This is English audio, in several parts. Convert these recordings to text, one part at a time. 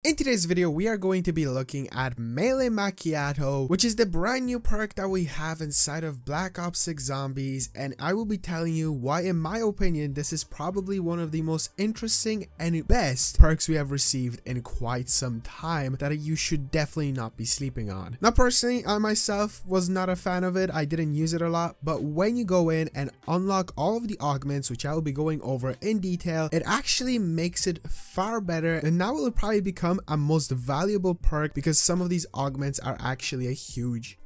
In today's video, we are going to be looking at Melee Macchiato, which is the brand new perk that we have inside of Black Ops 6 Zombies, and I will be telling you why, in my opinion, this is probably one of the most interesting and best perks we have received in quite some time that you should definitely not be sleeping on. Now, personally, I myself was not a fan of it. I didn't use it a lot, but when you go in and unlock all of the augments, which I will be going over in detail, it actually makes it far better, and now it will probably become a most valuable perk because some of these augments are actually a huge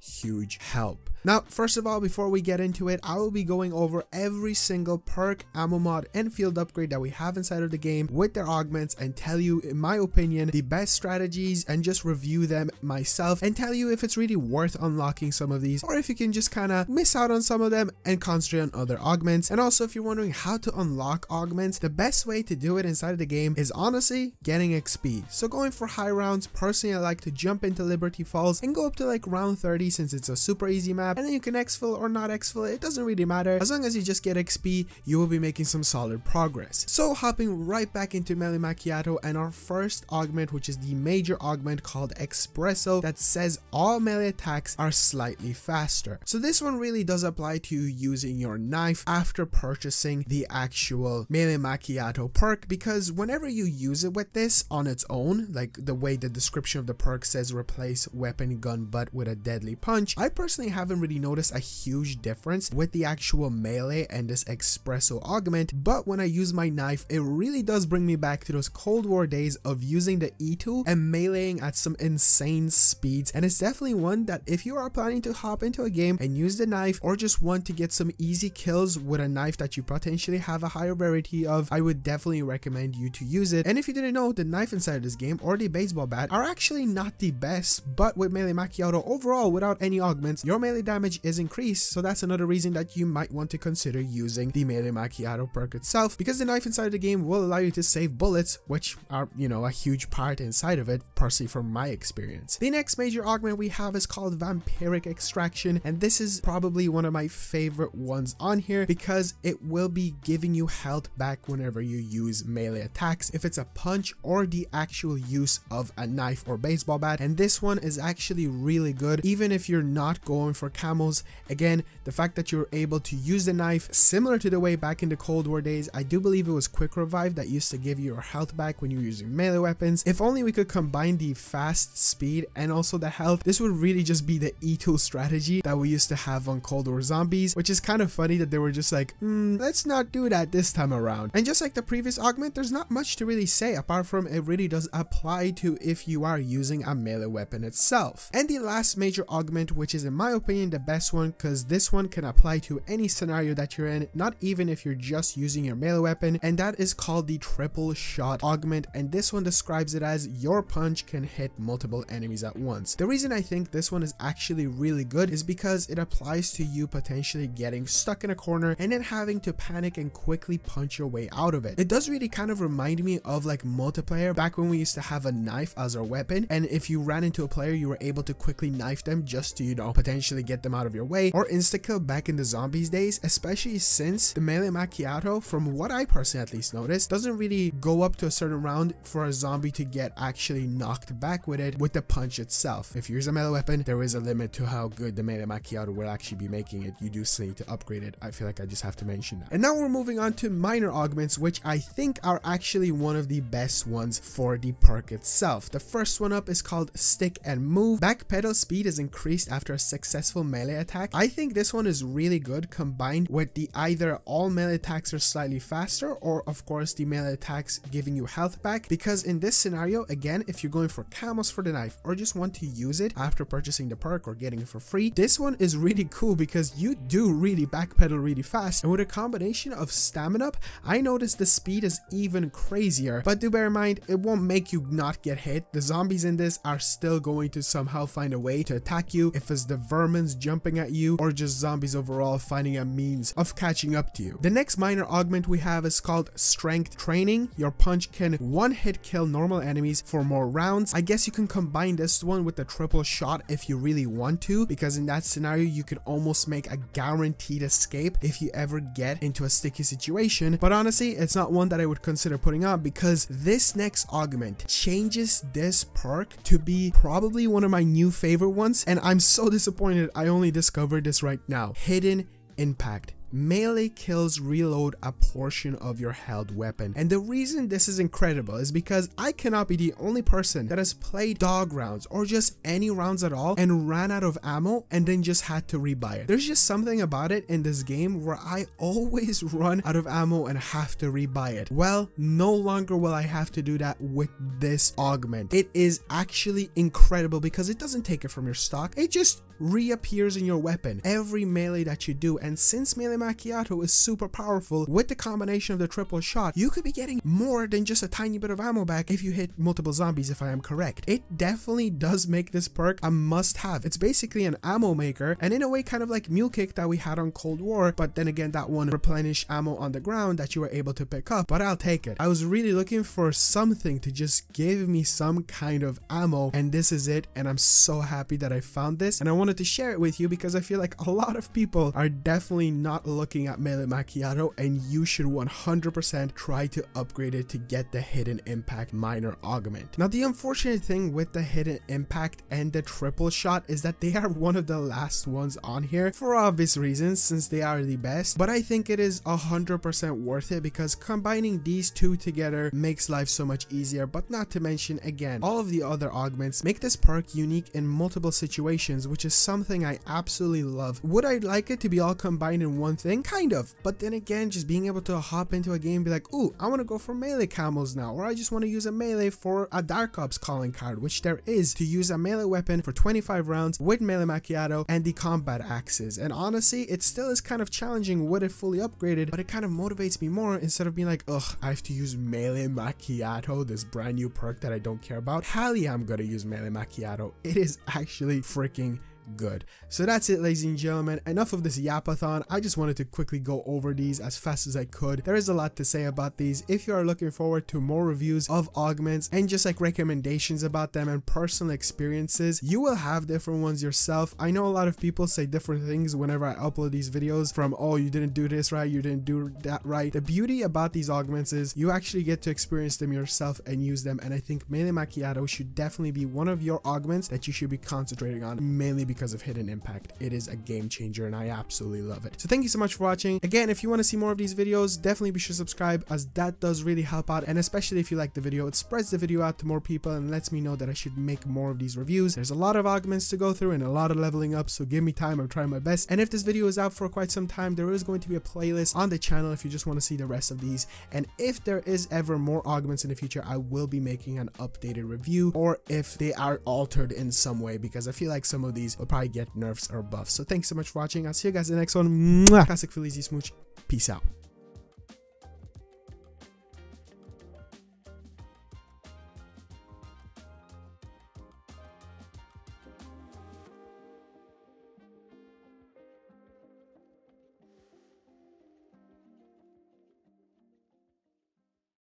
help. Now, first of all, before we get into it, I will be going over every single perk, ammo mod, and field upgrade that we have inside of the game with their augments and tell you, in my opinion, the best strategies and just review them myself and tell you if it's really worth unlocking some of these or if you can just kind of miss out on some of them and concentrate on other augments. And also, if you're wondering how to unlock augments, the best way to do it inside of the game is honestly getting XP. So going for high rounds, personally I like to jump into Liberty Falls and go up to like round 30 since it's a super easy map, and then you can exfil or not exfil, it doesn't really matter. As long as you just get XP, you will be making some solid progress. So hopping right back into Melee Macchiato and our first augment, which is the major augment called Expresso, that says all melee attacks are slightly faster. So this one really does apply to you using your knife after purchasing the actual Melee Macchiato perk, because whenever you use it with this on its own, like the way the description of the perk says replace weapon gun butt with a deadly punch, I personally haven't really noticed a huge difference with the actual melee and this Expresso augment, but when I use my knife, it really does bring me back to those Cold War days of using the E2 and meleeing at some insane speeds. And it's definitely one that if you are planning to hop into a game and use the knife, or just want to get some easy kills with a knife that you potentially have a higher rarity of, I would definitely recommend you to use it. And if you didn't know, the knife inside of this game or the baseball bat are actually not the best, but with Melee Macchiato overall, without any augments, your melee damage is increased, so that's another reason that you might want to consider using the Melee Macchiato perk itself, because the knife inside of the game will allow you to save bullets, which are, you know, a huge part inside of it, personally from my experience. The next major augment we have is called Vampiric Extraction, and this is probably one of my favorite ones on here because it will be giving you health back whenever you use melee attacks, if it's a punch or the actual use of a knife or baseball bat. And this one is actually really good even if you're not going for camos. Again, the fact that you're able to use the knife similar to the way back in the Cold War days, I do believe it was Quick Revive that used to give you your health back when you're using melee weapons. If only we could combine the fast speed and also the health, this would really just be the E2 strategy that we used to have on Cold War Zombies, which is kind of funny that they were just like, let's not do that this time around. And just like the previous augment, there's not much to really say apart from it really does apply to if you are using a melee weapon itself. And the last major augment, which is in my opinion the best one, because this one can apply to any scenario that you're in, not even if you're just using your melee weapon, and that is called the triple shot augment. And this one describes it as your punch can hit multiple enemies at once. The reason I think this one is actually really good is because it applies to you potentially getting stuck in a corner and then having to panic and quickly punch your way out of it. It does really kind of remind me of like multiplayer back when we used to have a knife as our weapon, and if you ran into a player, you were able to quickly knife them just to, you know, potentially get them out of your way, or insta-kill back in the zombies days, especially since the Melee Macchiato, from what I personally at least noticed, doesn't really go up to a certain round for a zombie to get actually knocked back with it with the punch itself. If you use a melee weapon, there is a limit to how good the Melee Macchiato will actually be making it. You do need to upgrade it. I feel like I just have to mention that. And now we're moving on to minor augments, which I think are actually one of the best ones for the perk itself. The first one up is called Stick and Move. Backpedal speed is increased after a successful melee attack. I think this one is really good combined with the either all melee attacks are slightly faster, or of course the melee attacks giving you health back, because in this scenario, again, if you're going for camos for the knife or just want to use it after purchasing the perk or getting it for free, this one is really cool because you do really backpedal really fast, and with a combination of stamina up, I noticed the speed is even crazier. But do bear in mind, it won't make you not get hit. The zombies in this are still going to somehow find a way to attack you. If it's the vermin minions jumping at you, or just zombies overall finding a means of catching up to you. The next minor augment we have is called Strength Training. Your punch can one-hit kill normal enemies for more rounds. I guess you can combine this one with the triple shot if you really want to, because in that scenario you could almost make a guaranteed escape if you ever get into a sticky situation. But honestly, it's not one that I would consider putting on, because this next augment changes this perk to be probably one of my new favorite ones, and I'm so disappointed I only discovered this right now. Hidden Impact. Melee kills reload a portion of your held weapon, and the reason this is incredible is because I cannot be the only person that has played dog rounds or just any rounds at all and ran out of ammo and then just had to rebuy it. There's just something about it in this game where I always run out of ammo and have to rebuy it. Well, no longer will I have to do that with this augment. It is actually incredible because it doesn't take it from your stock, it just reappears in your weapon every melee that you do. And since Melee Macchiato is super powerful, with the combination of the triple shot, you could be getting more than just a tiny bit of ammo back if you hit multiple zombies, if I am correct. It definitely does make this perk a must-have. It's basically an ammo maker, and in a way kind of like Mule Kick that we had on Cold War, but then again that one replenished ammo on the ground that you were able to pick up. But I'll take it. I was really looking for something to just give me some kind of ammo, and this is it, and I'm so happy that I found this, and I wanted to share it with you because I feel like a lot of people are definitely not looking at Melee Macchiato, and you should 100% try to upgrade it to get the Hidden Impact minor augment. Now, the unfortunate thing with the Hidden Impact and the triple shot is that they are one of the last ones on here for obvious reasons, since they are the best, but I think it is 100% worth it because combining these two together makes life so much easier. But not to mention, again, all of the other augments make this perk unique in multiple situations, which is something I absolutely love. Would I like it to be all combined in one thing? Kind of, but then again, just being able to hop into a game and be like, ooh, I want to go for melee camos now, or I just want to use a melee for a Dark Ops calling card, which there is, to use a melee weapon for 25 rounds with Melee Macchiato and the combat axes. And honestly, it still is kind of challenging with it fully upgraded, but it kind of motivates me more instead of being like, ugh, I have to use Melee Macchiato, this brand new perk that I don't care about. Hell yeah, I'm gonna use Melee Macchiato. It is actually freaking good. So that's it, ladies and gentlemen. Enough of this yapathon. I just wanted to quickly go over these as fast as I could. There is a lot to say about these. If you are looking forward to more reviews of augments and just like recommendations about them and personal experiences, you will have different ones yourself. I know a lot of people say different things whenever I upload these videos, from, oh, you didn't do this right, you didn't do that right. The beauty about these augments is you actually get to experience them yourself and use them, and I think Melee Macchiato should definitely be one of your augments that you should be concentrating on, mainly because of Hidden Impact. It is a game changer and I absolutely love it. So thank you so much for watching. Again, if you want to see more of these videos, definitely be sure to subscribe, as that does really help out, and especially if you like the video, it spreads the video out to more people and lets me know that I should make more of these reviews. There's a lot of augments to go through and a lot of leveling up, so give me time. I'm trying my best, and if this video is out for quite some time, there is going to be a playlist on the channel if you just want to see the rest of these, and if there is ever more augments in the future, I will be making an updated review, or if they are altered in some way, because I feel like some of these will probably get nerfs or buffs. So thanks so much for watching. I'll see you guys in the next one. Mwah! Classic Feliz y Smooch. Peace out.